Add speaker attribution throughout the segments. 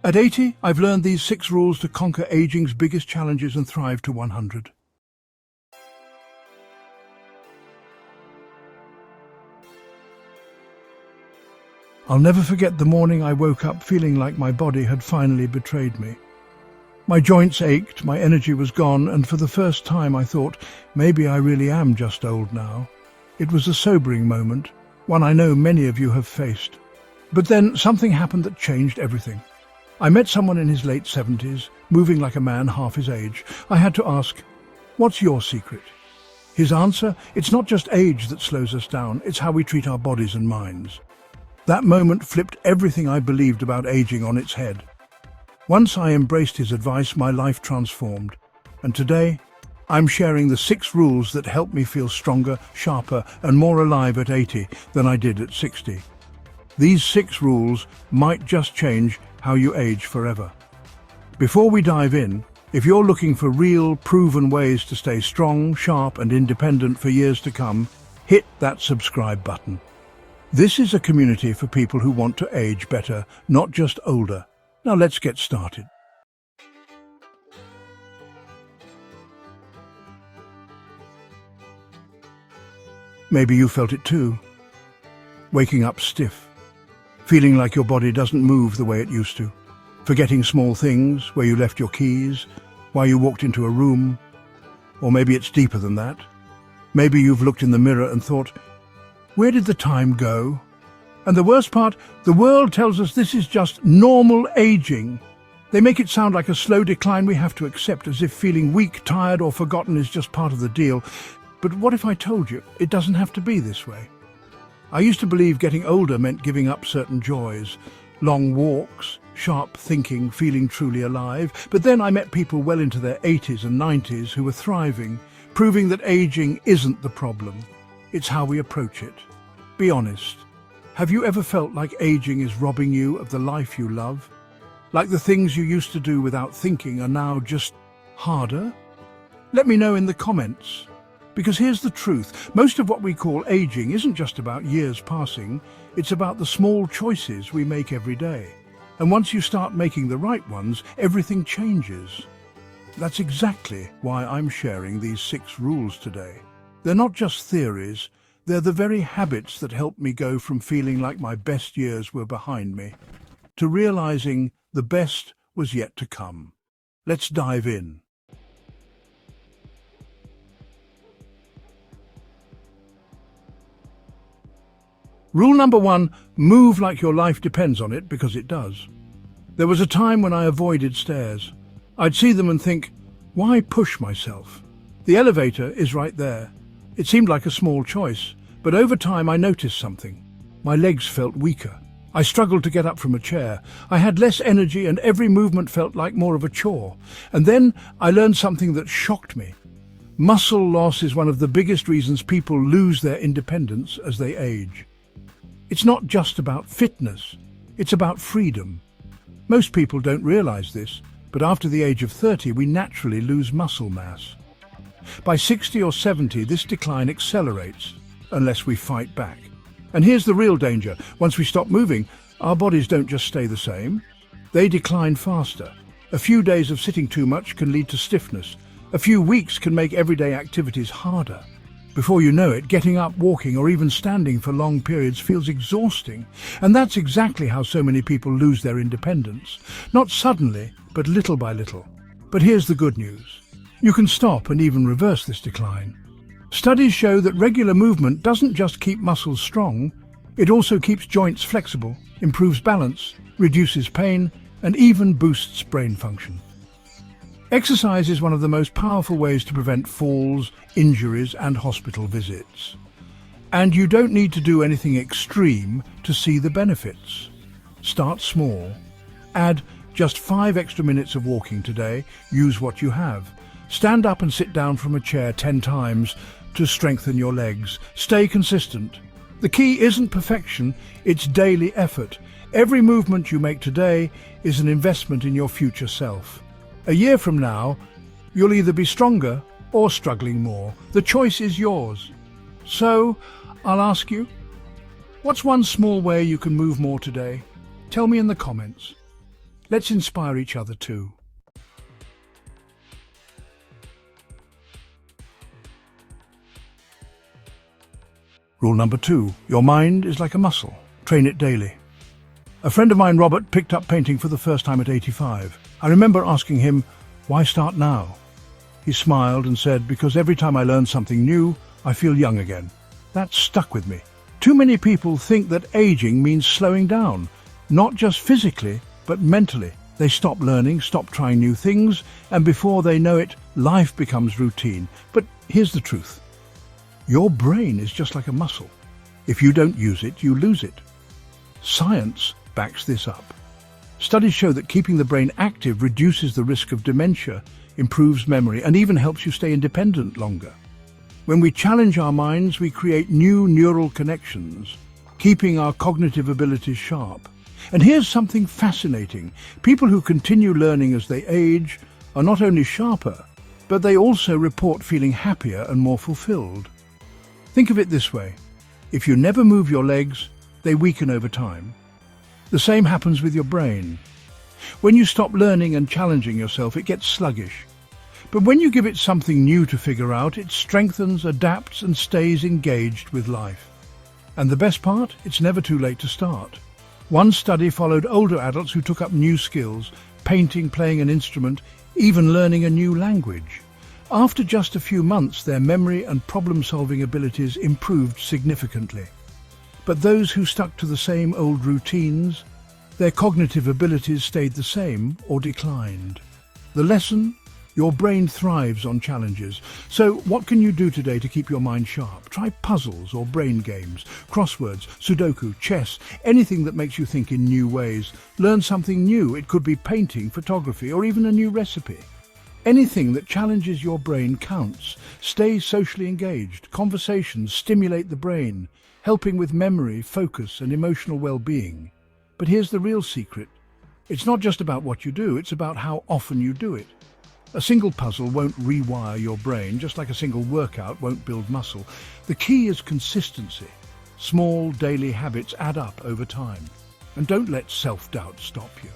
Speaker 1: At 80, I've learned these 6 rules to conquer aging's biggest challenges and thrive to 100. I'll never forget the morning I woke up feeling like my body had finally betrayed me. My joints ached, my energy was gone, and for the first time I thought, maybe I really am just old now. It was a sobering moment, one I know many of you have faced. But then something happened that changed everything. I met someone in his late 70s, moving like a man half his age. I had to ask, what's your secret? His answer, it's not just age that slows us down, it's how we treat our bodies and minds. That moment flipped everything I believed about aging on its head. Once I embraced his advice, my life transformed. And today, I'm sharing the 6 rules that help me feel stronger, sharper, and more alive at 80 than I did at 60. These 6 rules might just change how you age forever. Before we dive in, if you're looking for real, proven ways to stay strong, sharp, and independent for years to come, hit that subscribe button. This is a community for people who want to age better, not just older. Now let's get started. Maybe you felt it too. Waking up stiff, feeling like your body doesn't move the way it used to, forgetting small things, where you left your keys, why you walked into a room, or maybe it's deeper than that. Maybe you've looked in the mirror and thought, where did the time go? And the worst part, the world tells us this is just normal aging. They make it sound like a slow decline we have to accept, as if feeling weak, tired, or forgotten is just part of the deal. But what if I told you it doesn't have to be this way? I used to believe getting older meant giving up certain joys, long walks, sharp thinking, feeling truly alive. But then I met people well into their 80s and 90s who were thriving, proving that aging isn't the problem. It's how we approach it. Be honest. Have you ever felt like aging is robbing you of the life you love? Like the things you used to do without thinking are now just harder? Let me know in the comments. Because here's the truth, most of what we call aging isn't just about years passing, it's about the small choices we make every day. And once you start making the right ones, everything changes. That's exactly why I'm sharing these 6 rules today. They're not just theories, they're the very habits that helped me go from feeling like my best years were behind me to realizing the best was yet to come. Let's dive in. Rule number 1, move like your life depends on it, because it does. There was a time when I avoided stairs. I'd see them and think, why push myself? The elevator is right there. It seemed like a small choice, but over time I noticed something. My legs felt weaker. I struggled to get up from a chair. I had less energy and every movement felt like more of a chore. And then I learned something that shocked me. Muscle loss is one of the biggest reasons people lose their independence as they age. It's not just about fitness, it's about freedom. Most people don't realize this, but after the age of 30 we naturally lose muscle mass. By 60 or 70 this decline accelerates, unless we fight back. And here's the real danger. Once we stop moving, our bodies don't just stay the same, they decline faster. A few days of sitting too much can lead to stiffness. A few weeks can make everyday activities harder. Before you know it, getting up, walking, or even standing for long periods feels exhausting. And that's exactly how so many people lose their independence. Not suddenly, but little by little. But here's the good news. You can stop and even reverse this decline. Studies show that regular movement doesn't just keep muscles strong, it also keeps joints flexible, improves balance, reduces pain, and even boosts brain function. Exercise is one of the most powerful ways to prevent falls, injuries, and hospital visits. And you don't need to do anything extreme to see the benefits. Start small. Add just 5 extra minutes of walking today. Use what you have. Stand up and sit down from a chair 10 times to strengthen your legs. Stay consistent. The key isn't perfection, it's daily effort. Every movement you make today is an investment in your future self. A year from now, you'll either be stronger or struggling more. The choice is yours. So, I'll ask you, what's one small way you can move more today? Tell me in the comments. Let's inspire each other too. Rule number 2. Your mind is like a muscle. Train it daily. A friend of mine, Robert, picked up painting for the first time at 85. I remember asking him, why start now? He smiled and said, because every time I learn something new, I feel young again. That stuck with me. Too many people think that aging means slowing down, not just physically, but mentally. They stop learning, stop trying new things, and before they know it, life becomes routine. But here's the truth. Your brain is just like a muscle. If you don't use it, you lose it. Science backs this up. Studies show that keeping the brain active reduces the risk of dementia, improves memory, and even helps you stay independent longer. When we challenge our minds, we create new neural connections, keeping our cognitive abilities sharp. And here's something fascinating. People who continue learning as they age are not only sharper, but they also report feeling happier and more fulfilled. Think of it this way. If you never move your legs, they weaken over time. The same happens with your brain. When you stop learning and challenging yourself, it gets sluggish. But when you give it something new to figure out, it strengthens, adapts, and stays engaged with life. And the best part? It's never too late to start. One study followed older adults who took up new skills, painting, playing an instrument, even learning a new language. After just a few months, their memory and problem-solving abilities improved significantly. But those who stuck to the same old routines, their cognitive abilities stayed the same or declined. The lesson? Your brain thrives on challenges. So what can you do today to keep your mind sharp? Try puzzles or brain games, crosswords, Sudoku, chess, anything that makes you think in new ways. Learn something new. It could be painting, photography, or even a new recipe. Anything that challenges your brain counts. Stay socially engaged. Conversations stimulate the brain, helping with memory, focus, and emotional well-being. But here's the real secret. It's not just about what you do, it's about how often you do it. A single puzzle won't rewire your brain, just like a single workout won't build muscle. The key is consistency. Small daily habits add up over time. And don't let self-doubt stop you.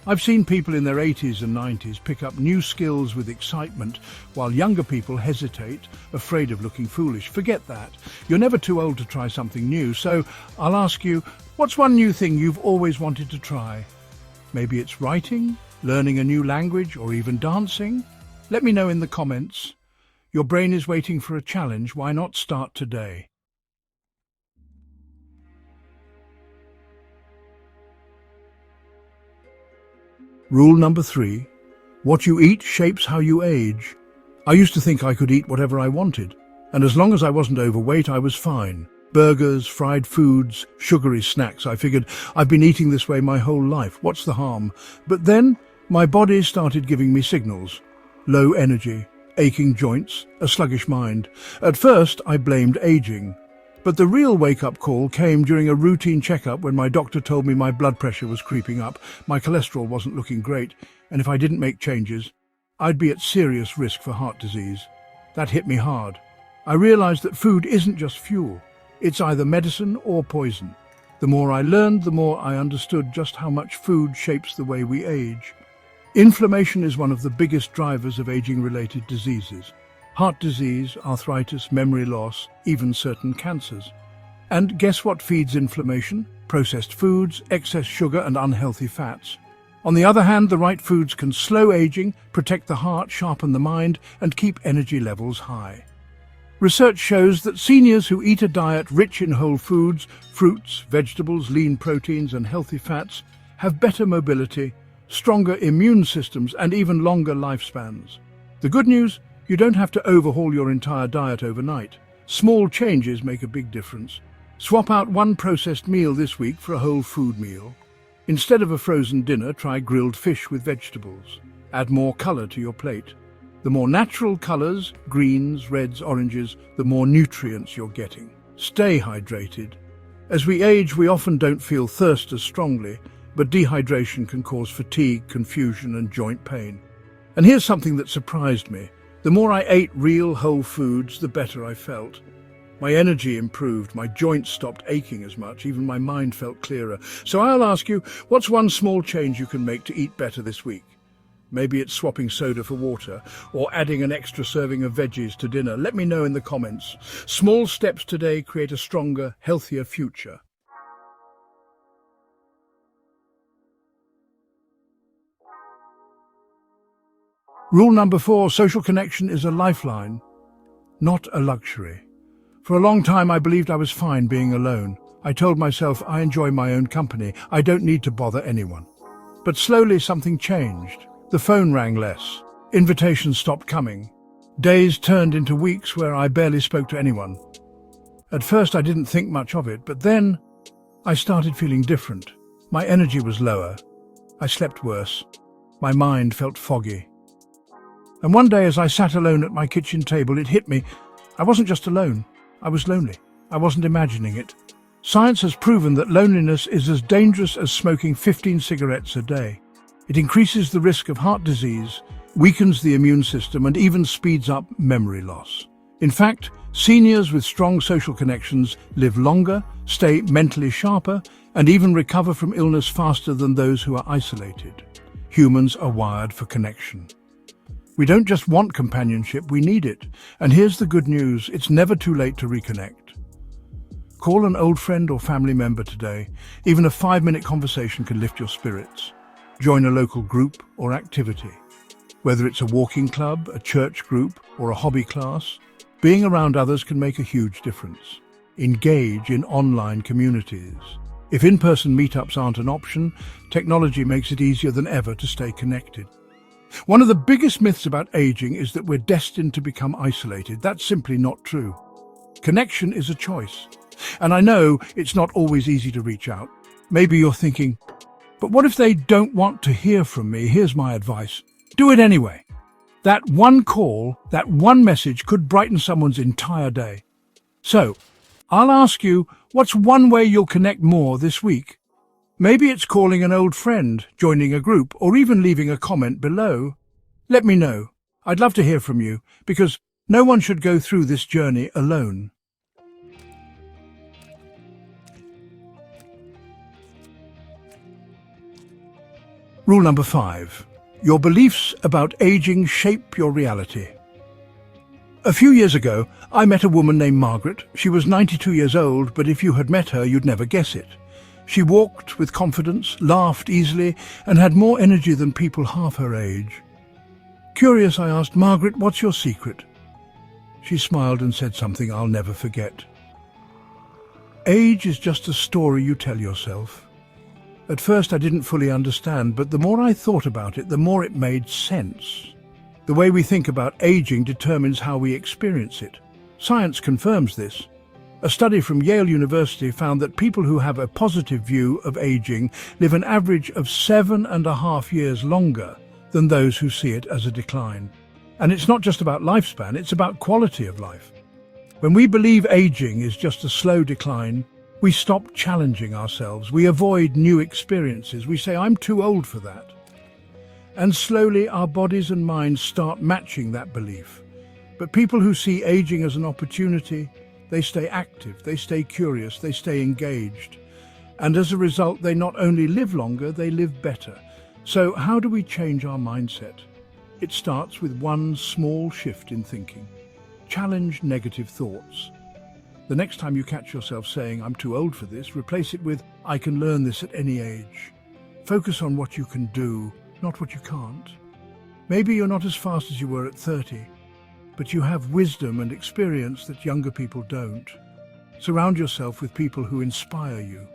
Speaker 1: I've seen people in their 80s and 90s pick up new skills with excitement, while younger people hesitate, afraid of looking foolish. Forget that. You're never too old to try something new, so I'll ask you, what's one new thing you've always wanted to try? Maybe it's writing, learning a new language, or even dancing? Let me know in the comments. Your brain is waiting for a challenge. Why not start today? Rule number 3. What you eat shapes how you age. I used to think I could eat whatever I wanted, and as long as I wasn't overweight, I was fine. Burgers, fried foods, sugary snacks. I figured I've been eating this way my whole life. What's the harm? But then my body started giving me signals. Low energy, aching joints, a sluggish mind. At first, I blamed aging. But the real wake-up call came during a routine checkup when my doctor told me my blood pressure was creeping up, my cholesterol wasn't looking great, and if I didn't make changes, I'd be at serious risk for heart disease. That hit me hard. I realized that food isn't just fuel. It's either medicine or poison. The more I learned, the more I understood just how much food shapes the way we age. Inflammation is one of the biggest drivers of aging-related diseases. Heart disease, arthritis, memory loss, even certain cancers. And guess what feeds inflammation? Processed foods, excess sugar, and unhealthy fats. On the other hand, the right foods can slow aging, protect the heart, sharpen the mind, and keep energy levels high. Research shows that seniors who eat a diet rich in whole foods, fruits, vegetables, lean proteins, and healthy fats have better mobility, stronger immune systems, and even longer lifespans. The good news? You don't have to overhaul your entire diet overnight. Small changes make a big difference. Swap out one processed meal this week for a whole food meal. Instead of a frozen dinner, try grilled fish with vegetables. Add more color to your plate. The more natural colors, greens, reds, oranges, the more nutrients you're getting. Stay hydrated. As we age, we often don't feel thirst as strongly, but dehydration can cause fatigue, confusion, and joint pain. And here's something that surprised me. The more I ate real whole foods, the better I felt. My energy improved, my joints stopped aching as much, even my mind felt clearer. So I'll ask you, what's one small change you can make to eat better this week? Maybe it's swapping soda for water, or adding an extra serving of veggies to dinner. Let me know in the comments. Small steps today create a stronger, healthier future. Rule number 4, social connection is a lifeline, not a luxury. For a long time I believed I was fine being alone. I told myself I enjoy my own company, I don't need to bother anyone. But slowly something changed. The phone rang less. Invitations stopped coming. Days turned into weeks where I barely spoke to anyone. At first I didn't think much of it, but then I started feeling different. My energy was lower. I slept worse. My mind felt foggy. And one day as I sat alone at my kitchen table, it hit me. I wasn't just alone. I was lonely. I wasn't imagining it. Science has proven that loneliness is as dangerous as smoking 15 cigarettes a day. It increases the risk of heart disease, weakens the immune system, and even speeds up memory loss. In fact, seniors with strong social connections live longer, stay mentally sharper, and even recover from illness faster than those who are isolated. Humans are wired for connection. We don't just want companionship, we need it. And here's the good news, it's never too late to reconnect. Call an old friend or family member today. Even a 5-minute conversation can lift your spirits. Join a local group or activity. Whether it's a walking club, a church group, or a hobby class, being around others can make a huge difference. Engage in online communities. If in-person meetups aren't an option, technology makes it easier than ever to stay connected. One of the biggest myths about aging is that we're destined to become isolated. That's simply not true. Connection is a choice. And I know it's not always easy to reach out. Maybe you're thinking, but what if they don't want to hear from me? Here's my advice. Do it anyway. That one call, that one message could brighten someone's entire day. So, I'll ask you, what's one way you'll connect more this week? Maybe it's calling an old friend, joining a group, or even leaving a comment below. Let me know. I'd love to hear from you, because no one should go through this journey alone. Rule number 5. Your beliefs about aging shape your reality. A few years ago, I met a woman named Margaret. She was 92 years old, but if you had met her, you'd never guess it. She walked with confidence, laughed easily, and had more energy than people half her age. Curious, I asked, "Margaret, what's your secret?" She smiled and said something I'll never forget. Age is just a story you tell yourself. At first I didn't fully understand, but the more I thought about it, the more it made sense. The way we think about aging determines how we experience it. Science confirms this. A study from Yale University found that people who have a positive view of aging live an average of 7.5 years longer than those who see it as a decline. And it's not just about lifespan, it's about quality of life. When we believe aging is just a slow decline, we stop challenging ourselves, we avoid new experiences, we say, "I'm too old for that." And slowly our bodies and minds start matching that belief. But people who see aging as an opportunity, they stay active, they stay curious, they stay engaged. And as a result, they not only live longer, they live better. So how do we change our mindset? It starts with one small shift in thinking. Challenge negative thoughts. The next time you catch yourself saying, "I'm too old for this," replace it with, "I can learn this at any age." Focus on what you can do, not what you can't. Maybe you're not as fast as you were at 30, but you have wisdom and experience that younger people don't. Surround yourself with people who inspire you.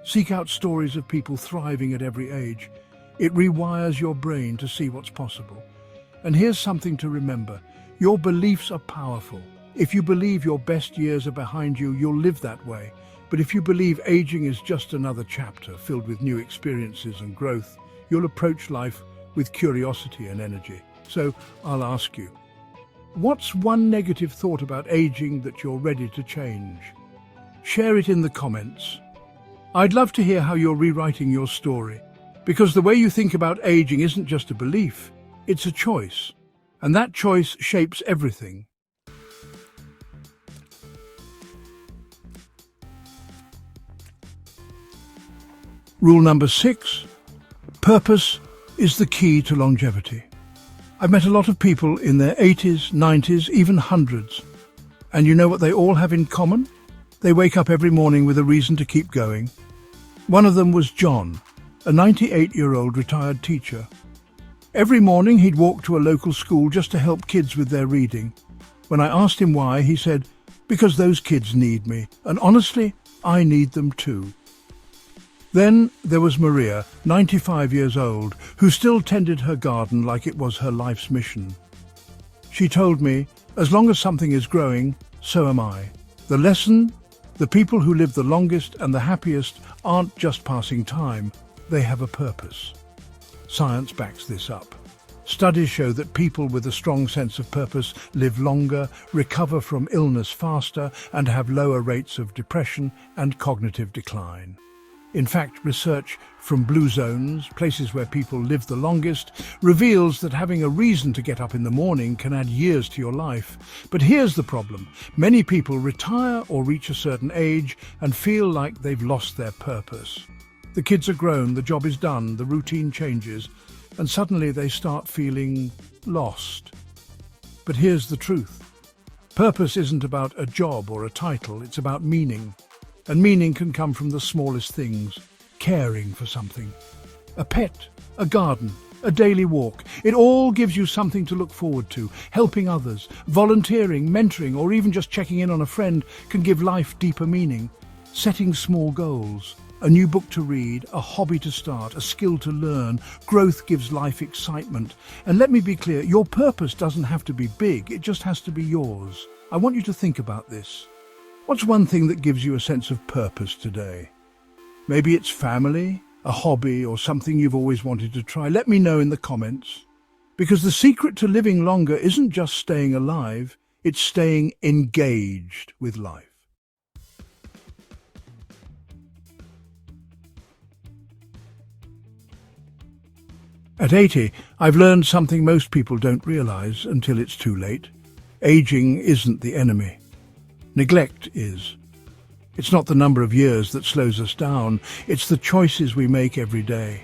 Speaker 1: Seek out stories of people thriving at every age. It rewires your brain to see what's possible. And here's something to remember. Your beliefs are powerful. If you believe your best years are behind you, you'll live that way. But if you believe aging is just another chapter filled with new experiences and growth, you'll approach life with curiosity and energy. So I'll ask you, what's one negative thought about aging that you're ready to change? Share it in the comments. I'd love to hear how you're rewriting your story, because the way you think about aging isn't just a belief, it's a choice, and that choice shapes everything. Rule number 6, purpose is the key to longevity. I've met a lot of people in their 80s, 90s, even hundreds. And you know what they all have in common? They wake up every morning with a reason to keep going. One of them was John, a 98-year-old retired teacher. Every morning he'd walk to a local school just to help kids with their reading. When I asked him why, he said, "Because those kids need me, and honestly, I need them too." Then there was Maria, 95 years old, who still tended her garden like it was her life's mission. She told me, as long as something is growing, so am I. The lesson? The people who live the longest and the happiest aren't just passing time, they have a purpose. Science backs this up. Studies show that people with a strong sense of purpose live longer, recover from illness faster, and have lower rates of depression and cognitive decline. In fact, research from blue zones, places where people live the longest, reveals that having a reason to get up in the morning can add years to your life. But here's the problem. Many people retire or reach a certain age and feel like they've lost their purpose. The kids are grown, the job is done, the routine changes, and suddenly they start feeling lost. But here's the truth. Purpose isn't about a job or a title, it's about meaning. And meaning can come from the smallest things. Caring for something. A pet, a garden, a daily walk. It all gives you something to look forward to. Helping others, volunteering, mentoring, or even just checking in on a friend can give life deeper meaning. Setting small goals. A new book to read, a hobby to start, a skill to learn. Growth gives life excitement. And let me be clear, your purpose doesn't have to be big, it just has to be yours. I want you to think about this. What's one thing that gives you a sense of purpose today? Maybe it's family, a hobby, or something you've always wanted to try. Let me know in the comments. Because the secret to living longer isn't just staying alive, it's staying engaged with life. At 80, I've learned something most people don't realize until it's too late. Aging isn't the enemy. Neglect is. It's not the number of years that slows us down, it's the choices we make every day.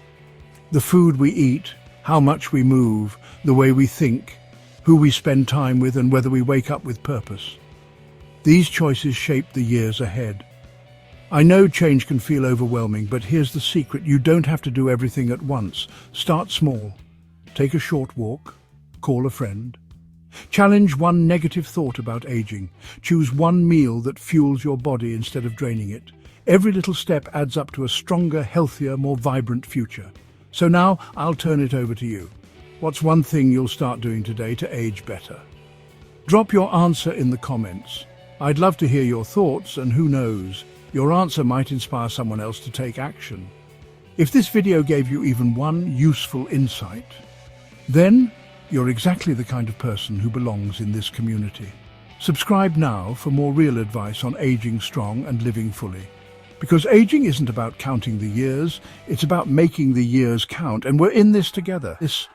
Speaker 1: The food we eat, how much we move, the way we think, who we spend time with, and whether we wake up with purpose. These choices shape the years ahead. I know change can feel overwhelming, but here's the secret. You don't have to do everything at once. Start small. Take a short walk. Call a friend. Challenge one negative thought about aging. Choose one meal that fuels your body instead of draining it. Every little step adds up to a stronger, healthier, more vibrant future. So now I'll turn it over to you. What's one thing you'll start doing today to age better? Drop your answer in the comments. I'd love to hear your thoughts, and who knows, your answer might inspire someone else to take action. If this video gave you even one useful insight, then you're exactly the kind of person who belongs in this community. Subscribe now for more real advice on aging strong and living fully. Because aging isn't about counting the years, it's about making the years count, and we're in this together.